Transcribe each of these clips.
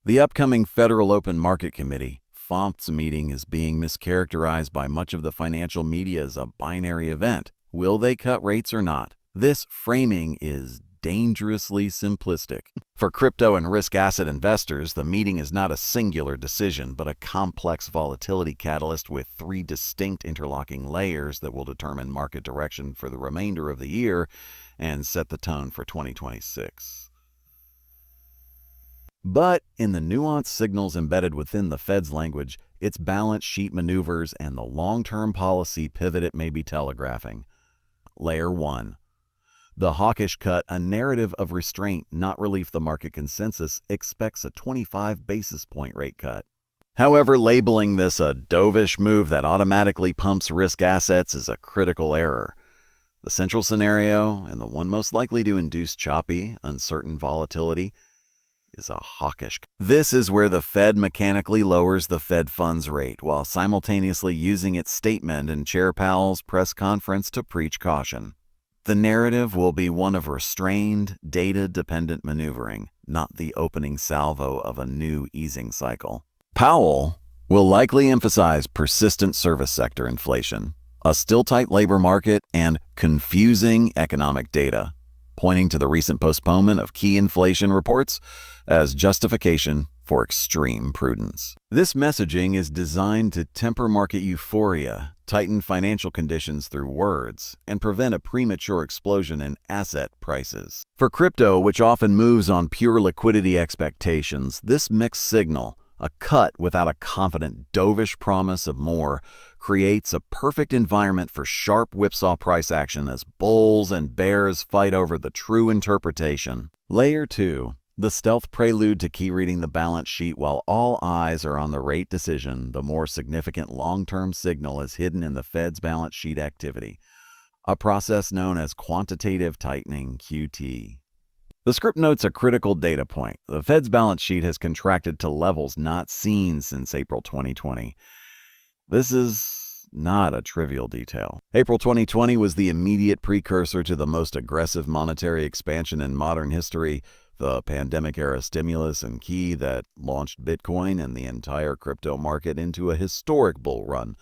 The upcoming Federal Open Market Committee FOMC meeting is being mischaracterized by much of the financial media as a binary event. Will they cut rates or not? This framing is dangerously simplistic. For crypto and risk asset investors, the meeting is not a singular decision, but a complex volatility catalyst with three distinct interlocking layers that will determine market direction for the remainder of the year and set the tone for 2026. But in the nuanced signals embedded within the Fed's language, its balance sheet maneuvers, and the long-term policy pivot it may be telegraphing. Layer 1. The hawkish cut, a narrative of restraint, not relief. The market consensus expects a 25 basis point rate cut. However, labeling this a dovish move that automatically pumps risk assets is a critical error. The central scenario, and the one most likely to induce choppy, uncertain volatility, is a hawkish. This is where the Fed mechanically lowers the Fed funds rate while simultaneously using its statement and Chair Powell's press conference to preach caution. The narrative will be one of restrained, data-dependent maneuvering, not the opening salvo of a new easing cycle. Powell will likely emphasize persistent service sector inflation, a still tight labor market, and confusing economic data, pointing to the recent postponement of key inflation reports as justification for extreme prudence. This messaging is designed to temper market euphoria, tighten financial conditions through words, and prevent a premature explosion in asset prices. For crypto, which often moves on pure liquidity expectations, this mixed signal, a cut without a confident, dovish promise of more, creates a perfect environment for sharp whipsaw price action as bulls and bears fight over the true interpretation. Layer 2. The stealth prelude to key reading the balance sheet. While all eyes are on the rate decision, the more significant long-term signal is hidden in the Fed's balance sheet activity, a process known as quantitative tightening, QT. The script notes a critical data point. The Fed's balance sheet has contracted to levels not seen since April 2020. This is not a trivial detail. April 2020 was the immediate precursor to the most aggressive monetary expansion in modern history, the pandemic-era stimulus and key that launched Bitcoin and the entire crypto market into a historic bull run.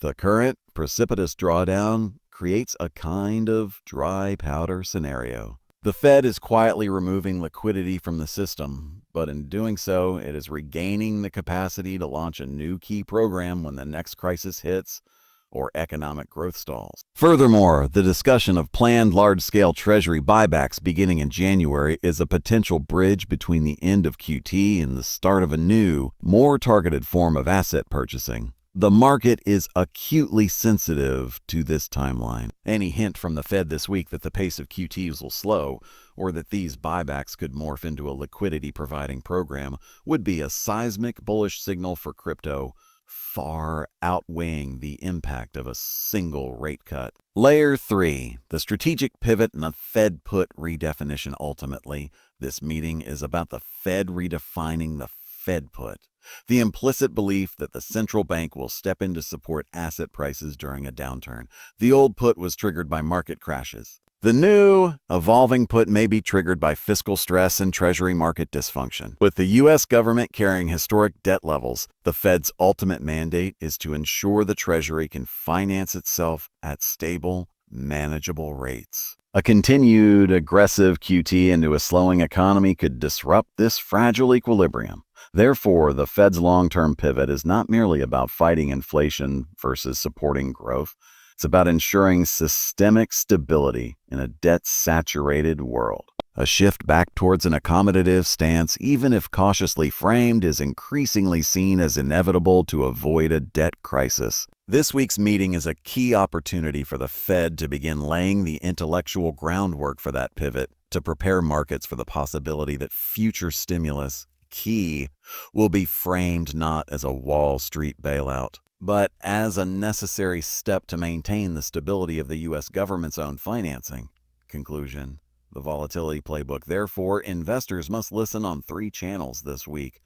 The current precipitous drawdown creates a kind of dry powder scenario. The Fed is quietly removing liquidity from the system, but in doing so, it is regaining the capacity to launch a new key program when the next crisis hits or economic growth stalls. Furthermore, the discussion of planned large-scale Treasury buybacks beginning in January is a potential bridge between the end of QT and the start of a new, more targeted form of asset purchasing. The market is acutely sensitive to this timeline. Any hint from the Fed this week that the pace of QTs will slow, or that these buybacks could morph into a liquidity-providing program, would be a seismic bullish signal for crypto, far outweighing the impact of a single rate cut. Layer 3. The strategic pivot and the Fed put redefinition. Ultimately, this meeting is about the Fed redefining the Fed put. The implicit belief that the central bank will step in to support asset prices during a downturn. The old put was triggered by market crashes. The new, evolving put may be triggered by fiscal stress and Treasury market dysfunction. With the U.S. government carrying historic debt levels, the Fed's ultimate mandate is to ensure the Treasury can finance itself at stable, manageable rates. A continued aggressive QT into a slowing economy could disrupt this fragile equilibrium. Therefore, the Fed's long-term pivot is not merely about fighting inflation versus supporting growth. It's about ensuring systemic stability in a debt-saturated world. A shift back towards an accommodative stance, even if cautiously framed, is increasingly seen as inevitable to avoid a debt crisis. This week's meeting is a key opportunity for the Fed to begin laying the intellectual groundwork for that pivot, to prepare markets for the possibility that future stimulus, key, will be framed not as a Wall Street bailout, but as a necessary step to maintain the stability of the U.S. government's own financing. Conclusion: the volatility playbook. Therefore, investors must listen on 3 channels this week.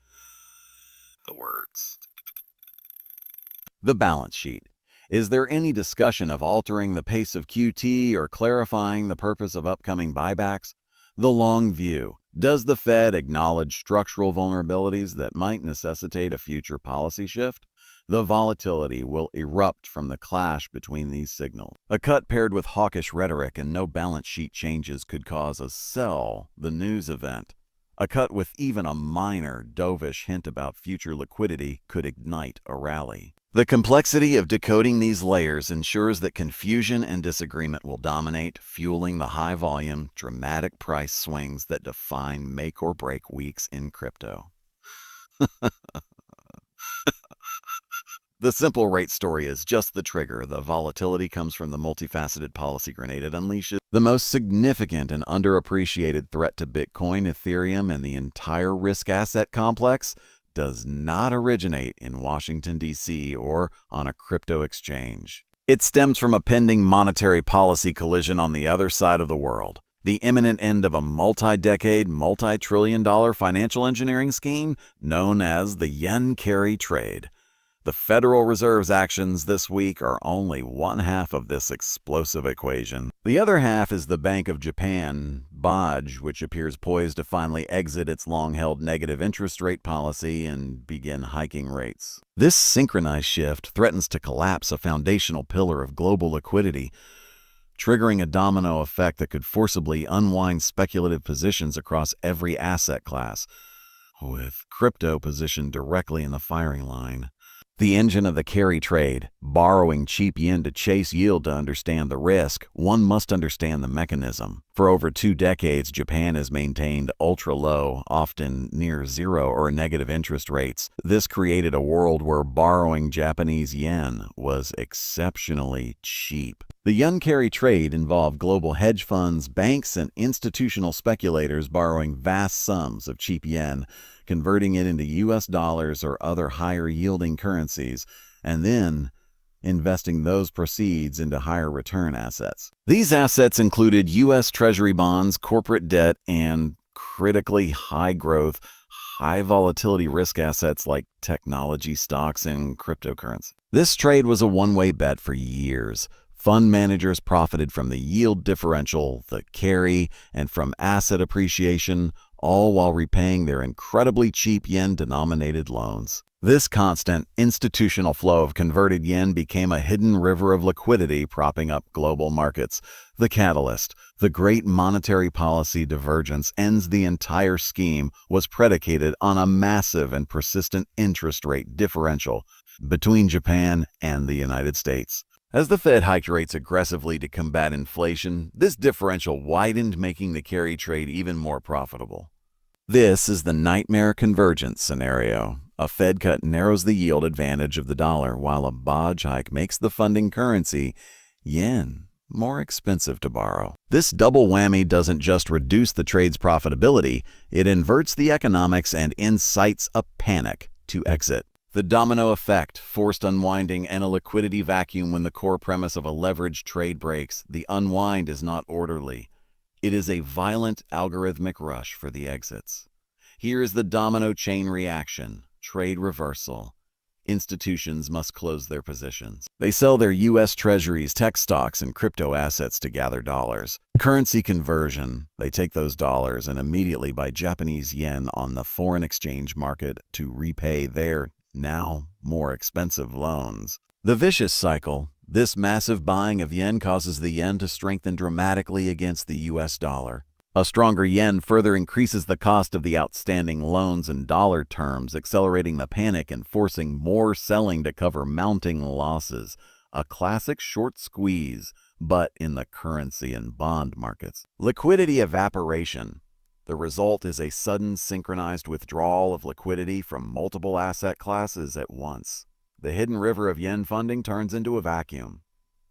The words. The balance sheet. Is there any discussion of altering the pace of QT or clarifying the purpose of upcoming buybacks? The long view. Does the Fed acknowledge structural vulnerabilities that might necessitate a future policy shift? The volatility will erupt from the clash between these signals. A cut paired with hawkish rhetoric and no balance sheet changes could cause a sell the news event. A cut with even a minor dovish hint about future liquidity could ignite a rally. The complexity of decoding these layers ensures that confusion and disagreement will dominate, fueling the high-volume, dramatic price swings that define make-or-break weeks in crypto. The simple rate story is just the trigger. The volatility comes from the multifaceted policy grenade it unleashes. The most significant and underappreciated threat to Bitcoin, Ethereum, and the entire risk asset complex does not originate in Washington, D.C. or on a crypto exchange. It stems from a pending monetary policy collision on the other side of the world. The imminent end of a multi-decade, multi-trillion-dollar financial engineering scheme known as the yen carry trade. The Federal Reserve's actions this week are only one half of this explosive equation. The other half is the Bank of Japan, BOJ, which appears poised to finally exit its long-held negative interest rate policy and begin hiking rates. This synchronized shift threatens to collapse a foundational pillar of global liquidity, triggering a domino effect that could forcibly unwind speculative positions across every asset class, with crypto positioned directly in the firing line. The engine of the carry trade, borrowing cheap yen to chase yield. To understand the risk, one must understand the mechanism. For over 2 decades, Japan has maintained ultra-low, often near zero or negative interest rates. This created a world where borrowing Japanese yen was exceptionally cheap. The yen carry trade involved global hedge funds, banks, and institutional speculators borrowing vast sums of cheap yen, converting it into U.S. dollars or other higher-yielding currencies, and then investing those proceeds into higher return assets. These assets included U.S. Treasury bonds, corporate debt, and critically high-growth, high-volatility risk assets like technology stocks and cryptocurrency. This trade was a one-way bet for years. Fund managers profited from the yield differential, the carry, and from asset appreciation, all while repaying their incredibly cheap yen-denominated loans. This constant institutional flow of converted yen became a hidden river of liquidity propping up global markets. The catalyst, the great monetary policy divergence, ends the entire scheme, was predicated on a massive and persistent interest rate differential between Japan and the United States. As the Fed hiked rates aggressively to combat inflation, this differential widened, making the carry trade even more profitable. This is the nightmare convergence scenario. A Fed cut narrows the yield advantage of the dollar, while a BOJ hike makes the funding currency, yen, more expensive to borrow. This double whammy doesn't just reduce the trade's profitability, it inverts the economics and incites a panic to exit. The domino effect, forced unwinding, and a liquidity vacuum. When the core premise of a leveraged trade breaks, the unwind is not orderly. It is a violent algorithmic rush for the exits. Here is the domino chain reaction. Trade reversal. Institutions must close their positions. They sell their U.S. treasuries, tech stocks, and crypto assets to gather dollars. Currency conversion. They take those dollars and immediately buy Japanese yen on the foreign exchange market to repay their now more expensive loans. The vicious cycle. This massive buying of yen causes the yen to strengthen dramatically against the U.S. dollar. A stronger yen further increases the cost of the outstanding loans in dollar terms, accelerating the panic and forcing more selling to cover mounting losses. A classic short squeeze, but in the currency and bond markets. Liquidity evaporation. The result is a sudden synchronized withdrawal of liquidity from multiple asset classes at once. The hidden river of yen funding turns into a vacuum.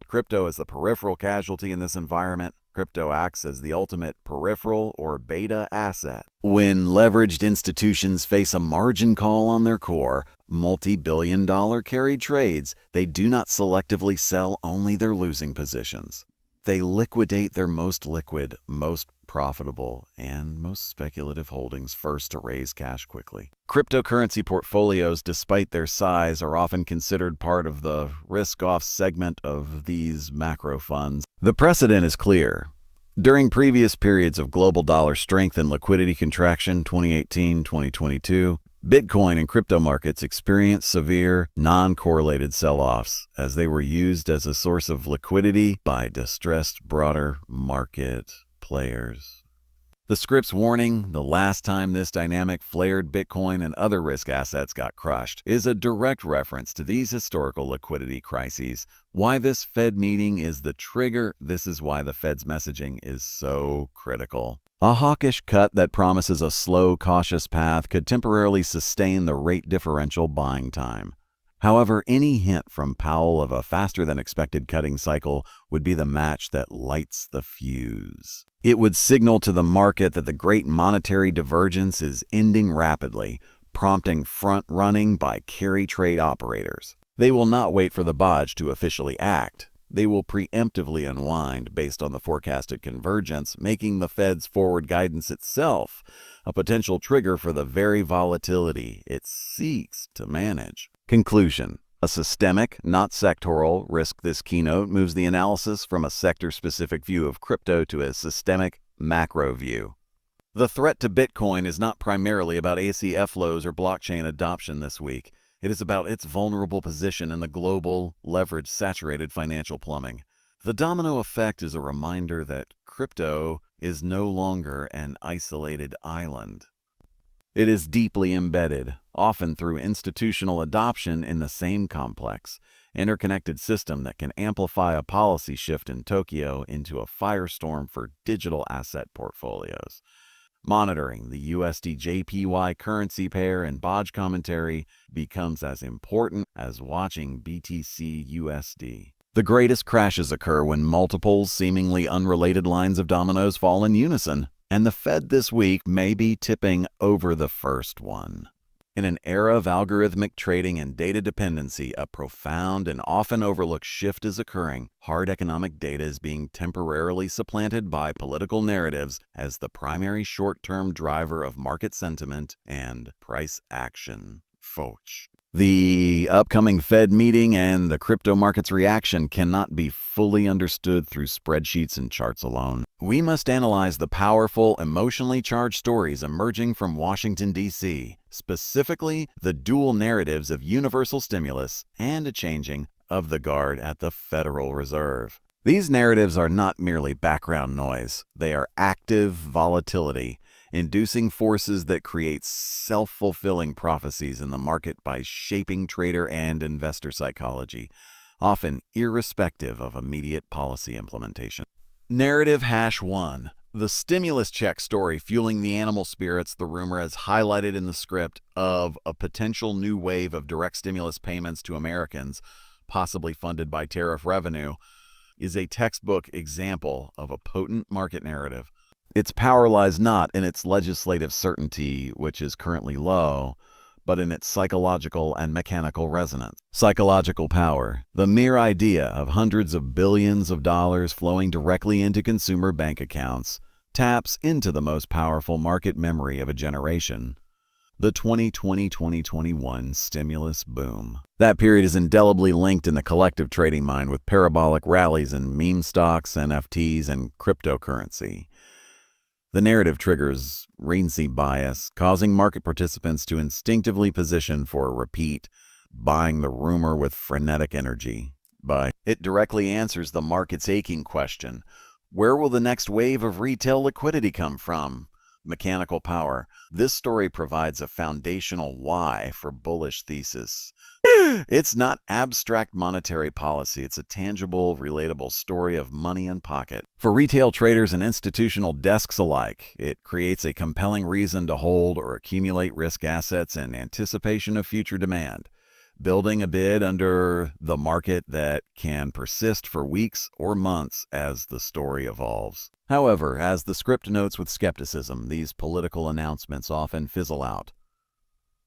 Crypto is the peripheral casualty in this environment. Crypto acts as the ultimate peripheral or beta asset. When leveraged institutions face a margin call on their core, multi-billion-dollar carried trades, they do not selectively sell only their losing positions. They liquidate their most liquid, most profitable, and most speculative holdings first to raise cash quickly. Cryptocurrency portfolios, despite their size, are often considered part of the risk-off segment of these macro funds. The precedent is clear. During previous periods of global dollar strength and liquidity contraction, 2018-2022, Bitcoin and crypto markets experienced severe, non-correlated sell-offs as they were used as a source of liquidity by distressed broader market players. The script's warning, the last time this dynamic flared, Bitcoin and other risk assets got crushed, is a direct reference to these historical liquidity crises. Why this Fed meeting is the trigger, this is why the Fed's messaging is so critical. A hawkish cut that promises a slow, cautious path could temporarily sustain the rate differential buying time. However, any hint from Powell of a faster-than-expected cutting cycle would be the match that lights the fuse. It would signal to the market that the great monetary divergence is ending rapidly, prompting front-running by carry trade operators. They will not wait for the BOJ to officially act. They will preemptively unwind based on the forecasted convergence, making the Fed's forward guidance itself a potential trigger for the very volatility it seeks to manage. Conclusion. A systemic, not sectoral, risk. This keynote moves the analysis from a sector-specific view of crypto to a systemic, macro view. The threat to Bitcoin is not primarily about ACF flows or blockchain adoption this week. It is about its vulnerable position in the global, leverage-saturated financial plumbing. The domino effect is a reminder that crypto is no longer an isolated island. It is deeply embedded, often through institutional adoption in the same complex, interconnected system that can amplify a policy shift in Tokyo into a firestorm for digital asset portfolios. Monitoring the USD-JPY currency pair and BOJ commentary becomes as important as watching BTC-USD. The greatest crashes occur when multiple, seemingly unrelated lines of dominoes fall in unison, and the Fed this week may be tipping over the first one. In an era of algorithmic trading and data dependency, a profound and often overlooked shift is occurring. Hard economic data is being temporarily supplanted by political narratives as the primary short-term driver of market sentiment and price action. FOMC. The upcoming Fed meeting and the crypto market's reaction cannot be fully understood through spreadsheets and charts alone. We must analyze the powerful, emotionally charged stories emerging from Washington, D.C., specifically the dual narratives of universal stimulus and a changing of the guard at the Federal Reserve. These narratives are not merely background noise. They are active volatility, inducing forces that create self-fulfilling prophecies in the market by shaping trader and investor psychology, often irrespective of immediate policy implementation. Narrative #1. The stimulus check story fueling the animal spirits, the rumor as highlighted in the script of a potential new wave of direct stimulus payments to Americans, possibly funded by tariff revenue, is a textbook example of a potent market narrative. Its power lies not in its legislative certainty, which is currently low, but in its psychological and mechanical resonance. Psychological power, the mere idea of hundreds of billions of dollars flowing directly into consumer bank accounts, taps into the most powerful market memory of a generation. The 2020-2021 stimulus boom. That period is indelibly linked in the collective trading mind with parabolic rallies in meme stocks, NFTs, and cryptocurrency. The narrative triggers recency bias, causing market participants to instinctively position for a repeat, buying the rumor with frenetic energy. But it directly answers the market's aching question: where will the next wave of retail liquidity come from? Mechanical power. This story provides a foundational why for bullish thesis. It's not abstract monetary policy. It's a tangible, relatable story of money in pocket. For retail traders and institutional desks alike, it creates a compelling reason to hold or accumulate risk assets in anticipation of future demand, building a bid under the market that can persist for weeks or months as the story evolves. However, as the script notes with skepticism, these political announcements often fizzle out.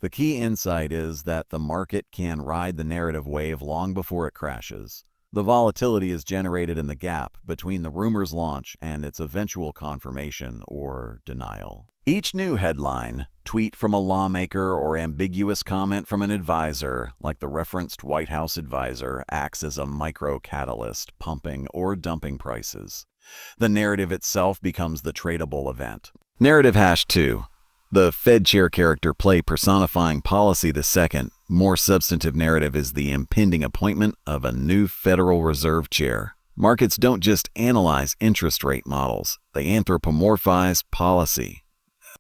The key insight is that the market can ride the narrative wave long before it crashes. The volatility is generated in the gap between the rumor's launch and its eventual confirmation or denial. Each new headline, tweet from a lawmaker, or ambiguous comment from an advisor, like the referenced White House advisor, acts as a micro-catalyst, pumping or dumping prices. The narrative itself becomes the tradable event. Narrative hash 2. The Fed chair character play personifying policy. The second, more substantive narrative is the impending appointment of a new Federal Reserve chair. Markets don't just analyze interest rate models, they anthropomorphize policy.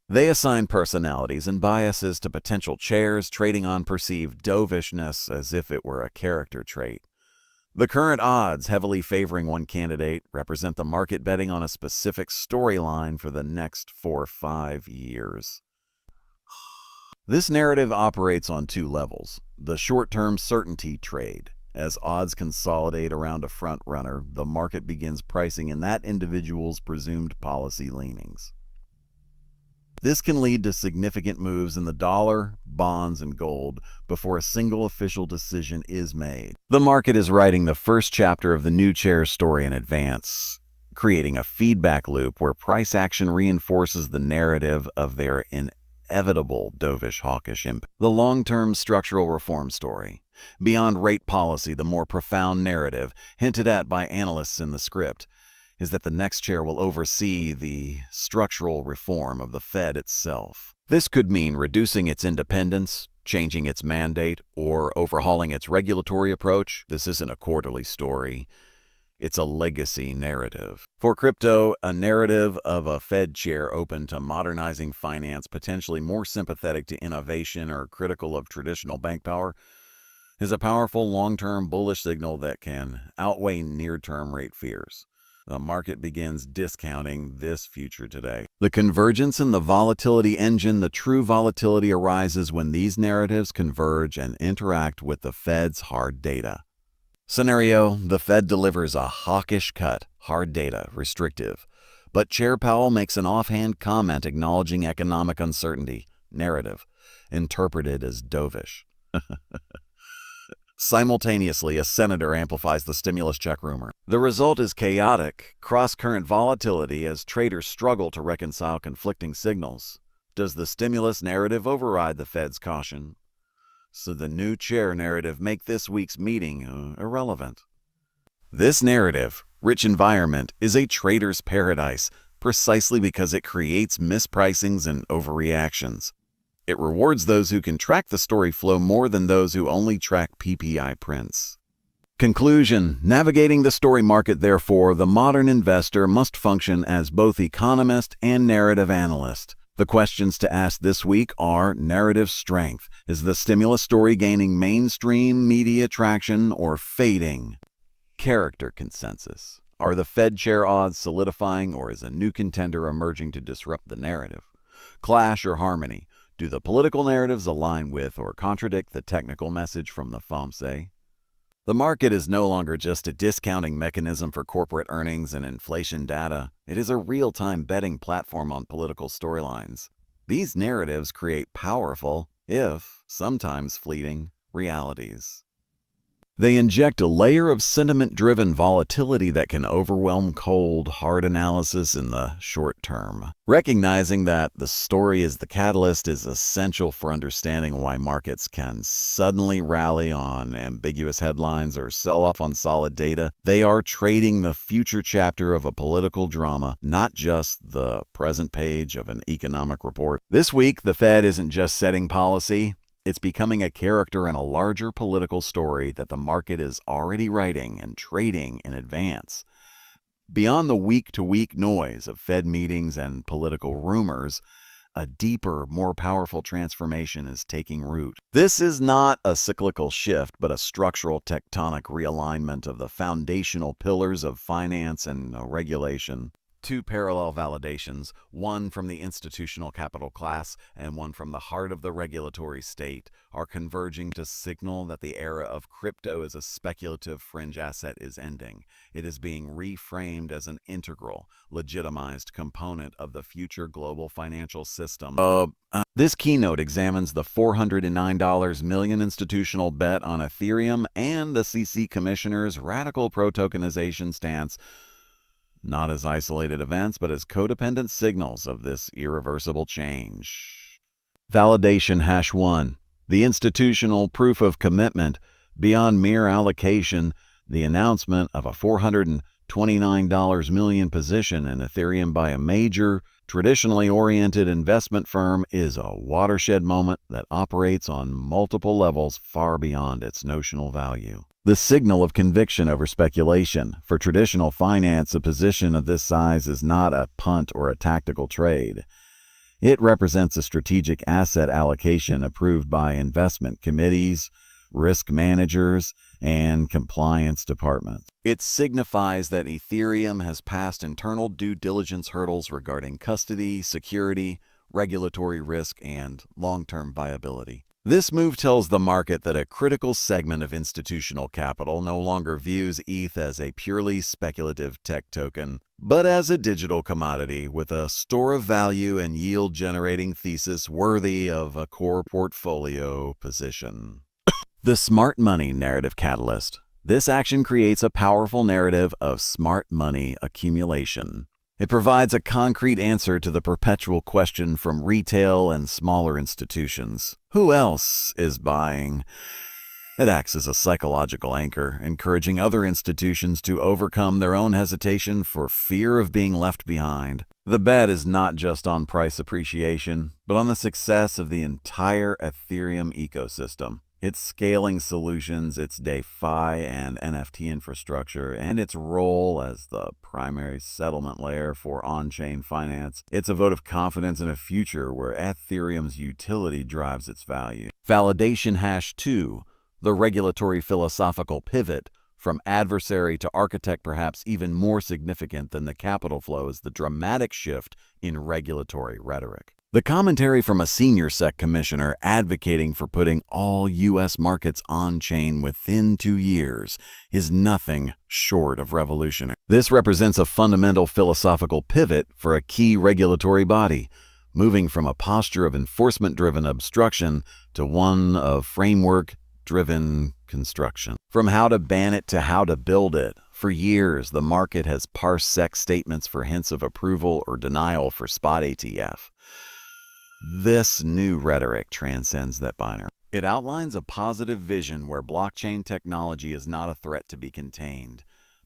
They assign personalities and biases to potential chairs, trading on perceived dovishness as if it were a character trait. The current odds, heavily favoring one candidate, represent the market betting on a specific storyline for the next 4 or 5 years. This narrative operates on 2 levels. The short-term certainty trade. As odds consolidate around a front-runner, the market begins pricing in that individual's presumed policy leanings. This can lead to significant moves in the dollar, bonds, and gold before a single official decision is made. The market is writing the first chapter of the new chair story in advance, creating a feedback loop where price action reinforces the narrative of their inevitable dovish hawkish impact. The long-term structural reform story. Beyond rate policy, the more profound narrative, hinted at by analysts in the script, is that the next chair will oversee the structural reform of the Fed itself. This could mean reducing its independence, changing its mandate, or overhauling its regulatory approach. This isn't a quarterly story. It's a legacy narrative. For crypto, a narrative of a Fed chair open to modernizing finance, potentially more sympathetic to innovation or critical of traditional bank power, is a powerful long-term bullish signal that can outweigh near-term rate fears. The market begins discounting this future today. The convergence in the volatility engine. The true volatility arises when these narratives converge and interact with the Fed's hard data. Scenario: the Fed delivers a hawkish cut, hard data, restrictive. But Chair Powell makes an offhand comment acknowledging economic uncertainty. Narrative: interpreted as dovish. Simultaneously, a senator amplifies the stimulus check rumor. The result is chaotic, cross-current volatility as traders struggle to reconcile conflicting signals. Does the stimulus narrative override the Fed's caution? So the new chair narrative make this week's meeting irrelevant. This narrative, rich environment, is a trader's paradise precisely because it creates mispricings and overreactions. It rewards those who can track the story flow more than those who only track PPI prints. Conclusion: navigating the story market, therefore, the modern investor must function as both economist and narrative analyst. The questions to ask this week are: narrative strength. Is the stimulus story gaining mainstream media traction or fading? Character consensus. Are the Fed chair odds solidifying, or is a new contender emerging to disrupt the narrative? Clash or harmony. Do the political narratives align with or contradict the technical message from the FOMC? The market is no longer just a discounting mechanism for corporate earnings and inflation data. It is a real-time betting platform on political storylines. These narratives create powerful, if sometimes fleeting, realities. They inject a layer of sentiment-driven volatility that can overwhelm cold, hard analysis in the short term. Recognizing that the story is the catalyst is essential for understanding why markets can suddenly rally on ambiguous headlines or sell off on solid data. They are trading the future chapter of a political drama, not just the present page of an economic report. This week, the Fed isn't just setting policy. It's becoming a character in a larger political story that the market is already writing and trading in advance. Beyond the week-to-week noise of Fed meetings and political rumors, a deeper, more powerful transformation is taking root. This is not a cyclical shift, but a structural tectonic realignment of the foundational pillars of finance and regulation. 2 parallel validations, one from the institutional capital class and one from the heart of the regulatory state, are converging to signal that the era of crypto as a speculative fringe asset is ending. It is being reframed as an integral, legitimized component of the future global financial system. This keynote examines the $409 million institutional bet on Ethereum and the CC Commissioner's radical pro-tokenization stance, not as isolated events, but as codependent signals of this irreversible change. Validation hash 1. The institutional proof of commitment. Beyond mere allocation, the announcement of a $429 $29 million position in Ethereum by a major, traditionally oriented investment firm is a watershed moment that operates on multiple levels far beyond its notional value. The signal of conviction over speculation. For traditional finance, a position of this size is not a punt or a tactical trade. It represents a strategic asset allocation approved by investment committees, risk managers, and compliance departments. It signifies that Ethereum has passed internal due diligence hurdles regarding custody, security, regulatory risk, and long-term viability. This move tells the market that a critical segment of institutional capital no longer views ETH as a purely speculative tech token, but as a digital commodity with a store of value and yield-generating thesis worthy of a core portfolio position. The smart money narrative catalyst. This action creates a powerful narrative of smart money accumulation. It provides a concrete answer to the perpetual question from retail and smaller institutions. Who else is buying? It acts as a psychological anchor, encouraging other institutions to overcome their own hesitation for fear of being left behind. The bet is not just on price appreciation, but on the success of the entire Ethereum ecosystem. Its scaling solutions, its DeFi and NFT infrastructure, and its role as the primary settlement layer for on-chain finance. It's a vote of confidence in a future where Ethereum's utility drives its value. Validation hash 2, the regulatory philosophical pivot from adversary to architect, perhaps even more significant than the capital flow, is the dramatic shift in regulatory rhetoric. The commentary from a senior SEC commissioner advocating for putting all U.S. markets on-chain within 2 years is nothing short of revolutionary. This represents a fundamental philosophical pivot for a key regulatory body, moving from a posture of enforcement-driven obstruction to one of framework-driven construction. From how to ban it to how to build it. For years, the market has parsed SEC statements for hints of approval or denial for spot ETF. This new rhetoric transcends that binary. It outlines a positive vision where blockchain technology is not a threat to be contained,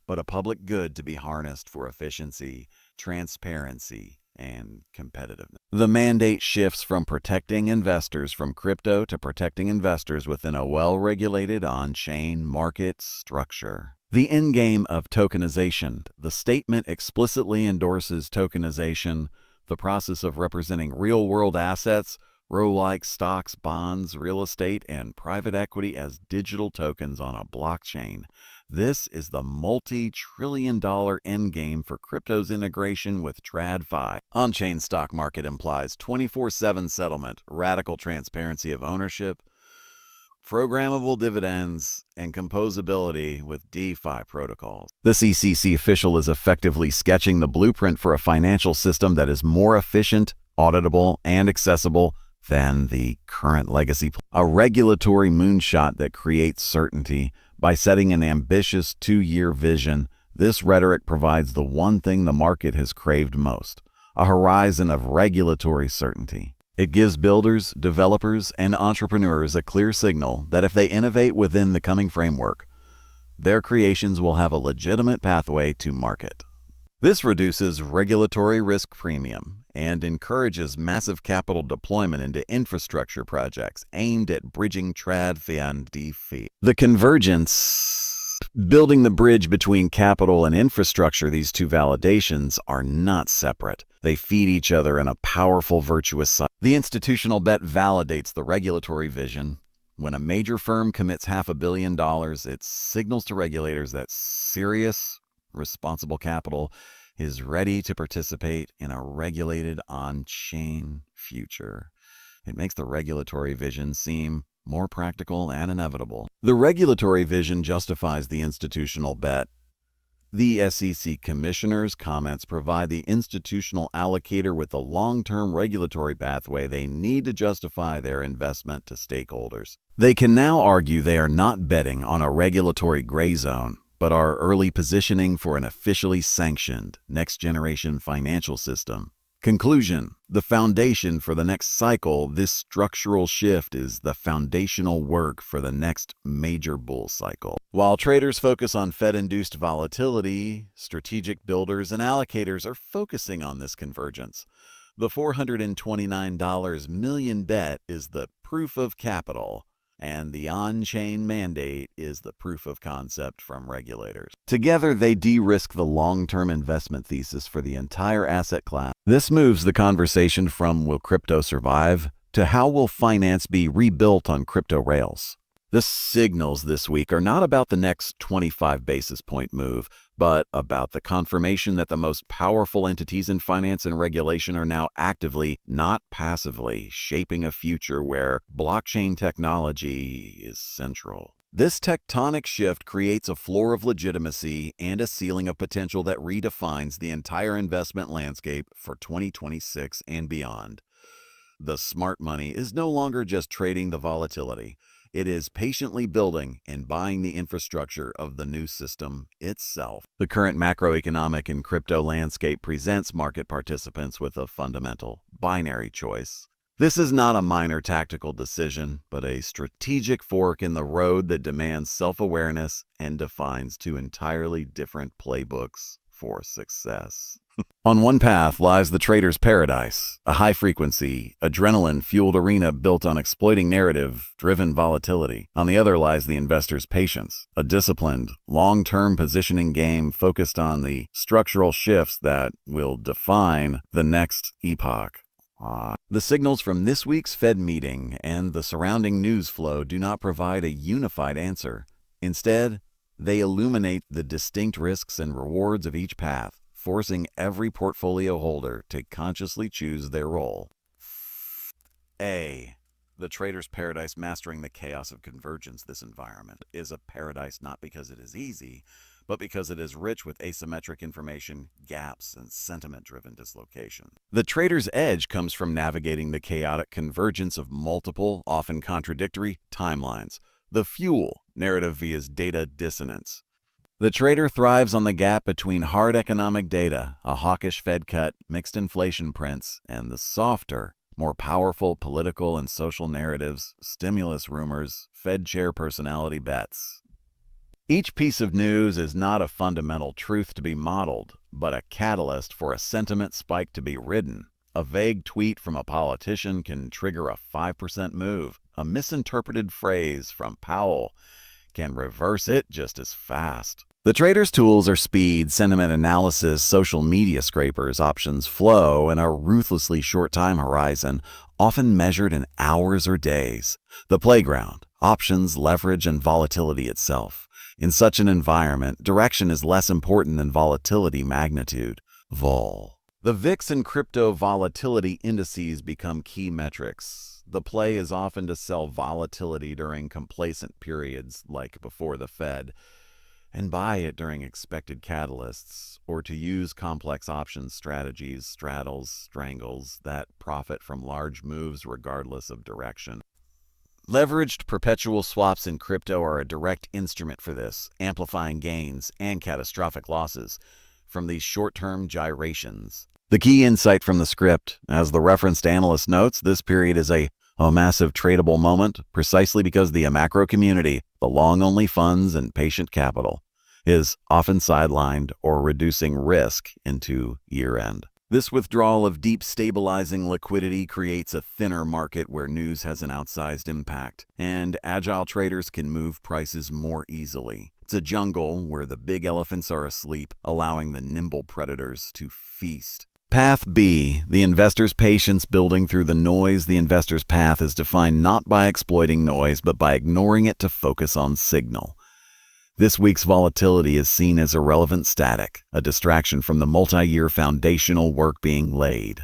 but a public good to be harnessed for efficiency, transparency, and competitiveness. The mandate shifts from protecting investors from crypto to protecting investors within a well-regulated on-chain market structure. The endgame of tokenization. The statement explicitly endorses tokenization, the process of representing real-world assets, like stocks, bonds, real estate, and private equity as digital tokens on a blockchain. This is the multi-trillion-dollar endgame for crypto's integration with TradFi. On-chain stock market implies 24/7 settlement, radical transparency of ownership, programmable dividends, and composability with DeFi protocols. The CCC official is effectively sketching the blueprint for a financial system that is more efficient, auditable, and accessible than the current legacy. A regulatory moonshot that creates certainty. By setting an ambitious 2-year vision, this rhetoric provides the one thing the market has craved most: a horizon of regulatory certainty. It gives builders, developers, and entrepreneurs a clear signal that if they innovate within the coming framework, their creations will have a legitimate pathway to market. This reduces regulatory risk premium and encourages massive capital deployment into infrastructure projects aimed at bridging TradFi and DeFi. The convergence. Building the bridge between capital and infrastructure, these two validations are not separate. They feed each other in a powerful virtuous cycle. The institutional bet validates the regulatory vision. When a major firm commits $500 million, it signals to regulators that serious, responsible capital is ready to participate in a regulated on-chain future. It makes the regulatory vision seem more practical and inevitable. The regulatory vision justifies the institutional bet. The SEC commissioner's comments provide the institutional allocator with the long-term regulatory pathway they need to justify their investment to stakeholders. They can now argue they are not betting on a regulatory gray zone, but are early positioning for an officially sanctioned next-generation financial system. Conclusion. The foundation for the next cycle. This structural shift is the foundational work for the next major bull cycle. While traders focus on Fed-induced volatility, strategic builders and allocators are focusing on this convergence. The $429 million bet is the proof of capital, and the on-chain mandate is the proof of concept from regulators. Together, they de-risk the long-term investment thesis for the entire asset class. This moves the conversation from will crypto survive to how will finance be rebuilt on crypto rails. The signals this week are not about the next 25 basis point move, but about the confirmation that the most powerful entities in finance and regulation are now actively, not passively, shaping a future where blockchain technology is central. This tectonic shift creates a floor of legitimacy and a ceiling of potential that redefines the entire investment landscape for 2026 and beyond. The smart money is no longer just trading the volatility. It is patiently building and buying the infrastructure of the new system itself. The current macroeconomic and crypto landscape presents market participants with a fundamental binary choice. This is not a minor tactical decision, but a strategic fork in the road that demands self-awareness and defines two entirely different playbooks for success. On one path lies the trader's paradise, a high-frequency, adrenaline-fueled arena built on exploiting narrative-driven volatility. On the other lies the investor's patience, a disciplined, long-term positioning game focused on the structural shifts that will define the next epoch. The signals from this week's Fed meeting and the surrounding news flow do not provide a unified answer. Instead, they illuminate the distinct risks and rewards of each path, forcing every portfolio holder to consciously choose their role. A. The trader's paradise. Mastering the chaos of convergence. This environment is a paradise not because it is easy, but because it is rich with asymmetric information, gaps, and sentiment-driven dislocation. The trader's edge comes from navigating the chaotic convergence of multiple, often contradictory, timelines. The fuel, narrative via data dissonance. The trader thrives on the gap between hard economic data, a hawkish Fed cut, mixed inflation prints, and the softer, more powerful political and social narratives, stimulus rumors, Fed chair personality bets. Each piece of news is not a fundamental truth to be modeled, but a catalyst for a sentiment spike to be ridden. A vague tweet from a politician can trigger a 5% move. A misinterpreted phrase from Powell can reverse it just as fast. The trader's tools are speed, sentiment analysis, social media scrapers, options flow, and a ruthlessly short time horizon, often measured in hours or days. The playground, options, leverage, and volatility itself. In such an environment, direction is less important than volatility magnitude. Vol. The VIX and crypto volatility indices become key metrics. The play is often to sell volatility during complacent periods, like before the Fed, and buy it during expected catalysts, or to use complex options strategies, straddles, strangles, that profit from large moves regardless of direction. Leveraged perpetual swaps in crypto are a direct instrument for this, amplifying gains and catastrophic losses from these short-term gyrations. The key insight from the script, as the referenced analyst notes, this period is a massive tradable moment precisely because the macro community, the long-only funds and patient capital, is often sidelined or reducing risk into year-end. This withdrawal of deep stabilizing liquidity creates a thinner market where news has an outsized impact, and agile traders can move prices more easily. It's a jungle where the big elephants are asleep, allowing the nimble predators to feast. Path B, the investor's patience building through the noise. The investor's path is defined not by exploiting noise, but by ignoring it to focus on signal. This week's volatility is seen as irrelevant static, a distraction from the multi-year foundational work being laid.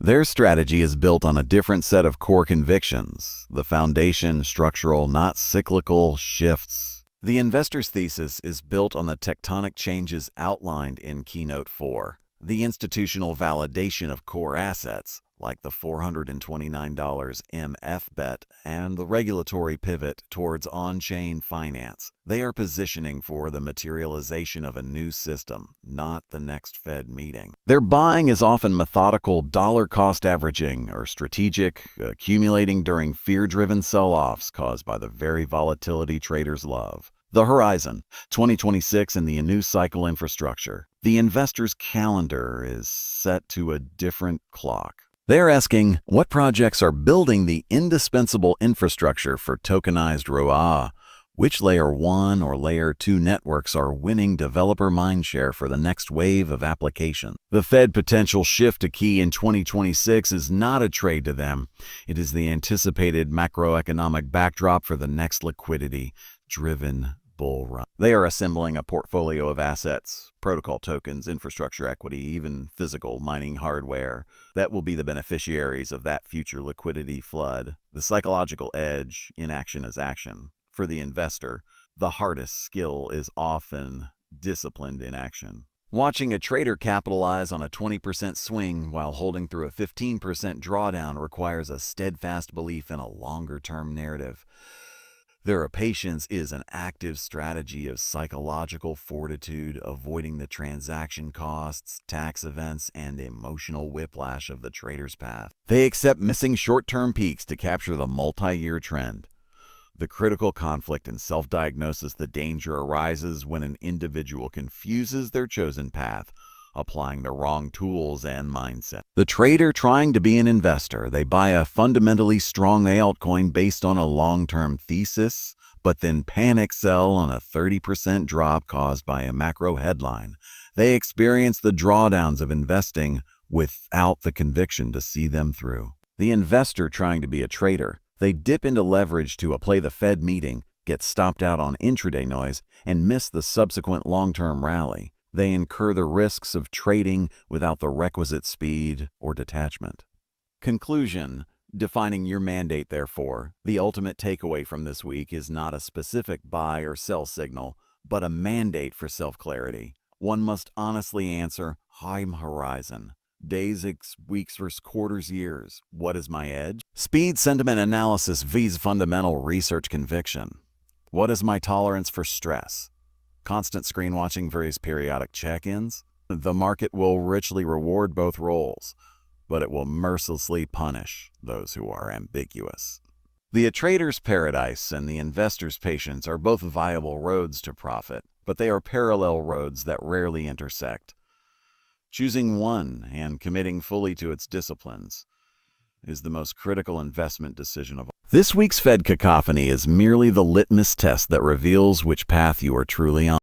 Their strategy is built on a different set of core convictions, the foundation, structural, not cyclical shifts. The investor's thesis is built on the tectonic changes outlined in Keynote 4. The institutional validation of core assets, like the $429 MF bet, and the regulatory pivot towards on-chain finance. They are positioning for the materialization of a new system, not the next Fed meeting. Their buying is often methodical dollar-cost averaging or strategic, accumulating during fear-driven sell-offs caused by the very volatility traders love. The horizon, 2026 and the new cycle infrastructure. The investor's calendar is set to a different clock. They're asking what projects are building the indispensable infrastructure for tokenized ROA. Which Layer 1 or Layer 2 networks are winning developer mindshare for the next wave of applications? The Fed potential shift to key in 2026 is not a trade to them. It is the anticipated macroeconomic backdrop for the next liquidity-driven bull run. They are assembling a portfolio of assets, protocol tokens, infrastructure equity, even physical mining hardware, that will be the beneficiaries of that future liquidity flood. The psychological edge in action is action. For the investor, the hardest skill is often disciplined inaction. Watching a trader capitalize on a 20% swing while holding through a 15% drawdown requires a steadfast belief in a longer-term narrative. Their patience is an active strategy of psychological fortitude, avoiding the transaction costs, tax events, and emotional whiplash of the trader's path. They accept missing short-term peaks to capture the multi-year trend. The critical conflict in self-diagnosis, the danger arises when an individual confuses their chosen path, applying the wrong tools and mindset. The trader trying to be an investor, they buy a fundamentally strong altcoin based on a long-term thesis, but then panic sell on a 30% drop caused by a macro headline. They experience the drawdowns of investing without the conviction to see them through. The investor trying to be a trader, they dip into leverage to play the Fed meeting, get stopped out on intraday noise, and miss the subsequent long-term rally. They incur the risks of trading without the requisite speed or detachment. Conclusion: defining your mandate, therefore. The ultimate takeaway from this week is not a specific buy or sell signal, but a mandate for self-clarity. One must honestly answer, time horizon. Days, weeks versus quarters, years. What is my edge? Speed, sentiment analysis vs fundamental research conviction. What is my tolerance for stress? Constant screen watching versus periodic check-ins. The market will richly reward both roles, but it will mercilessly punish those who are ambiguous. The trader's paradise and the investor's patience are both viable roads to profit, but they are parallel roads that rarely intersect. Choosing one and committing fully to its disciplines is the most critical investment decision of all. This week's Fed cacophony is merely the litmus test that reveals which path you are truly on.